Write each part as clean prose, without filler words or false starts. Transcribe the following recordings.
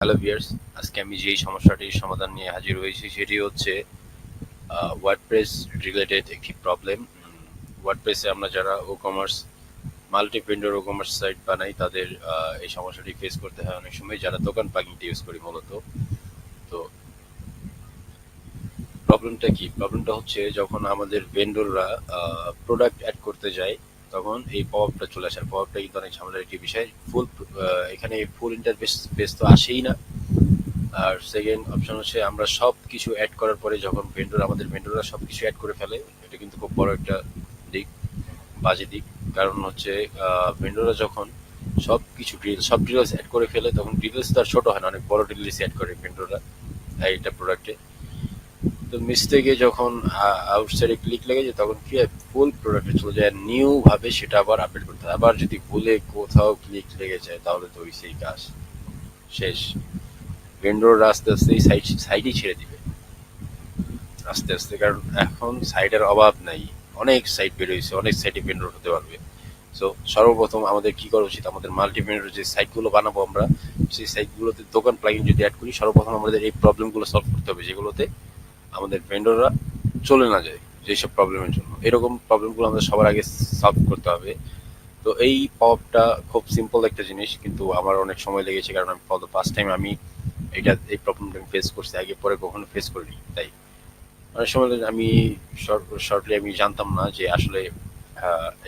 Hello viewers, আজকে আমি যেই সমস্যাটির সমাধান নিয়ে হাজির হয়েছি সেটি হচ্ছে ওয়ার্ডপ্রেস রিলেটেড একটি প্রবলেম। ওয়ার্ডপ্রেসে আমরা যারা ও কমার্স মাল্টি ভেন্ডর ও কমার্স সাইট বানাই তাদের এই সমস্যাটি ফেস করতে হয় অনেক সময়, যারা দোকান প্লাগইনটি ইউজ করি মূলত। তো প্রবলেমটা কি? প্রবলেমটা হচ্ছে যখন আমাদের ভেন্ডররা প্রোডাক্ট অ্যাড করতে যায় তখন এই পপআপটা চলে আসে। পপআপটা কিন্তু অনেক ঝামেলার একটি বিষয়। এখানে ফুল ইন্টারফেস বেস তো আসেই না। আর সেকেন্ড অপশন হচ্ছে আমরা সব কিছু অ্যাড করার পরে যখন আমাদের ভেন্ডররা সব কিছু অ্যাড করে ফেলে, এটা কিন্তু খুব বড় একটা দিক, বাজে দিক। কারণ হচ্ছে ভেন্ডররা যখন সব ডিটেলস অ্যাড করে ফেলে তখন ডিটেলস তো আর ছোট হয় না, অনেক বড় ডিটেলস অ্যাড করে ভেন্ডররা এইটা প্রোডাক্টে। তো মিস্টেকে যখন আউটসাইডে ক্লিক লেগে যায় তখন কি হয়, ফুল প্রোডাক্টে চলে যায়, নিউ ভাবে সেটা আবার আপডেট করতে হয়। আবার যদি ভুলে কোথাও ক্লিক লেগে যায় তাহলে তো ওই সেই কাজ শেষ। ভেন্ডররা আস্তে আস্তে এই সাইডই ছেড়ে দিবে আস্তে আস্তে, কারণ এখন সাইটের অভাব নাই, অনেক সাইট বের হয়েছে, অনেক সাইটে ভেন্ডর হতে পারবে। সো সর্বপ্রথম আমাদের কি করা উচিত, আমাদের মাল্টি ভেন্ডর যে সাইটগুলো বানাবো আমরা, সেই সাইটগুলোতে দোকান প্লাগইন যদি অ্যাড করি, সর্বপ্রথম আমাদের এই প্রবলেমগুলো সলভ করতে হবে, যেগুলোতে আমাদের ভেন্ডররা চলে না যায় যেসব প্রবলেমের জন্য। এরকম প্রবলেমগুলো আমাদের সবার আগে সলভ করতে হবে। তো এই পপটা খুব সিম্পল একটা জিনিস, কিন্তু আমার অনেক সময় লেগেছে, কারণ আমি ফর দ্য ফার্স্ট টাইম আমি এই প্রবলেমটা আমি ফেস করছি, আগে পরে কখনো ফেস করিনি। তাই অনেক সময় আমি শর্টলি আমি জানতাম না যে আসলে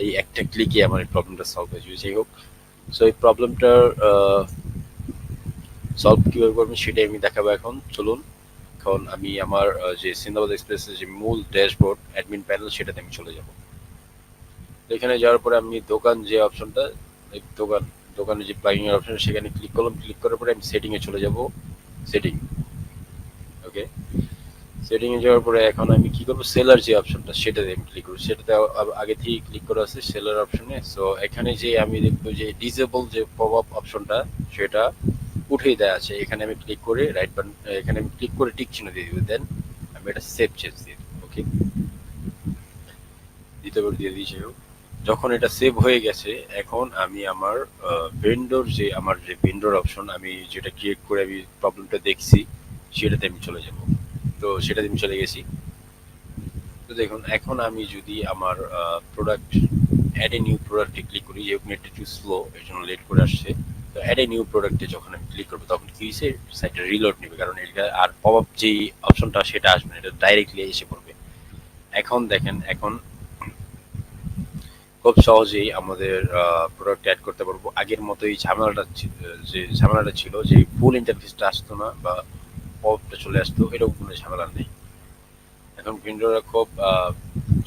এই একটা ক্লিকে আমার এই প্রবলেমটা সলভ হয়েছে। যাই হোক, সো এই প্রবলেমটার সলভ কিভাবে করবেন সেটাই আমি দেখাবো এখন। চলুন, এখন আমি আমার যে সিন্দাবাদ এক্সপ্রেসের যে মূল ড্যাশবোর্ড অ্যাডমিন প্যানেল সেটাতে আমি চলে যাব। এখানে যাওয়ার পরে আমি দোকান যে অপশনটা, দোকানে যে প্লাগইন এর অপশন সেখানে ক্লিক করলাম। ক্লিক করার পরে আমি সেটিং এ চলে যাব। সেটিং, ওকে। সেটিং এ যাওয়ার পরে এখন আমি কি করব, সেলার যে অপশনটা সেটাতে আমি ক্লিক করব। সেটাতে আগে থেকেই ক্লিক করা আছে সেলার অপশনে। সো এখানে যে আমি দেখবো যে ডিসেবল যে পপ আপ অপশনটা সেটা উঠিয়ে দেওয়া আছে। এখানে আমি ক্লিক করে রাইট বাটন, এখানে আমি ক্লিক করে টিক চিহ্ন দিয়ে দিব। দেন আমি এটা সেভ চেঞ্জ দিয়ে দিব। ওকে, দ্বিতীয়বার দিয়ে দিয়েছি। যখন এটা সেভ হয়ে গেছে, এখন আমি আমার আমার যে ভেন্ডর অপশন আমি যেটা ক্রিয়েট করে আমি প্রবলেমটা দেখছি সেটাতে আমি চলে যাব। তো সেটাতে আমি চলে গেছি। তো দেখুন, এখন আমি যদি আমার প্রোডাক্ট অ্যাড এ নিউ প্রোডাক্টে ক্লিক করি, যে নেটটা একটু স্লো এর জন্য লেট করে আসছে। তো অ্যাড এ নিউ প্রোডাক্টে যখন আমি ক্লিক করবো তখন কি হয়েছে, সাইটটা রিলোড নেবে, কারণ এটা আর পপ আপ যেই অপশনটা সেটা আসবে না, এটা ডাইরেক্টলি এসে পড়বে। এখন দেখেন, এখন খুব সহজেই আমাদের প্রোডাক্ট অ্যাড করতে পারবো। আগের মতোই যে ঝামেলাটা ছিল, যে ফুল ইন্টারফেসটা আসতো না বা পপটা চলে আসতো, এরকম কোনো ঝামেলা নেই। এখন ভিন্ডোরা খুব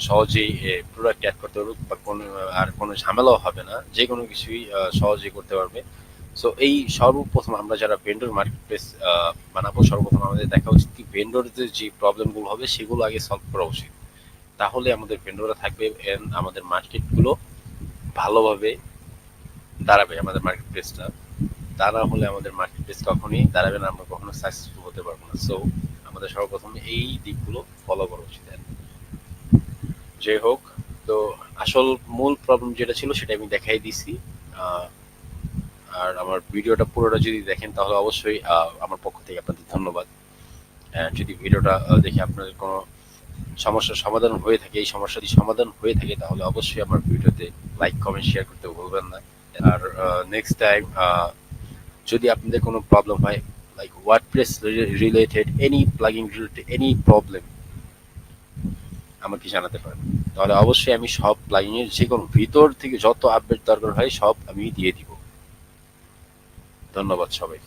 সহজেই প্রোডাক্ট অ্যাড করতে পারবে, বা কোনো ঝামেলাও হবে না, যে কোনো কিছুই সহজেই করতে পারবে। সো এই সর্বপ্রথম আমরা যারা ভেন্ডর মার্কেট প্লেস বানাবো, সর্বপ্রথম আমাদের দেখা উচিত কি ভেন্ডরদের যে প্রবলেমগুলো হবে সেগুলো আগে সলভ করা উচিত। তাহলে আমাদের ভেন্ডররা থাকবে এন্ড আমাদের মার্কেটগুলো ভালোভাবে দাঁড়াবে, আমাদের মার্কেট প্লেসটা। তা না হলে আমাদের মার্কেট প্লেস কখনোই দাঁড়াবে না, আমরা কখনো সাকসেসফুল হতে পারবো না। সো আমাদের সর্বপ্রথম এই দিকগুলো ফলো করা উচিত। যাই হোক, তো আসল মূল প্রবলেম যেটা ছিল সেটা আমি দেখাই দিছি। আহ, আর আমার ভিডিওটা পুরোটা যদি দেখেন তাহলে অবশ্যই আমার পক্ষ থেকে আপনাদের ধন্যবাদ। যদি ভিডিওটা দেখে আপনাদের কোনো সমস্যার সমাধান হয়ে থাকে, এই সমস্যা যদি সমাধান হয়ে থাকে তাহলে অবশ্যই আমার ভিডিওতে লাইক কমেন্ট শেয়ার করতে ভুলবেন না। আর নেক্সট টাইম যদি আপনাদের কোনো প্রবলেম হয়, like WordPress related any plugin related any problem, আমাকে জানাতে পারেন। তাহলে অবশ্যই আমি সব প্লাগইনের যে কোনো ভিতর থেকে যত আপডেট দরকার হয় সব আমি দিয়ে দিব। ধন্যবাদ সবাই।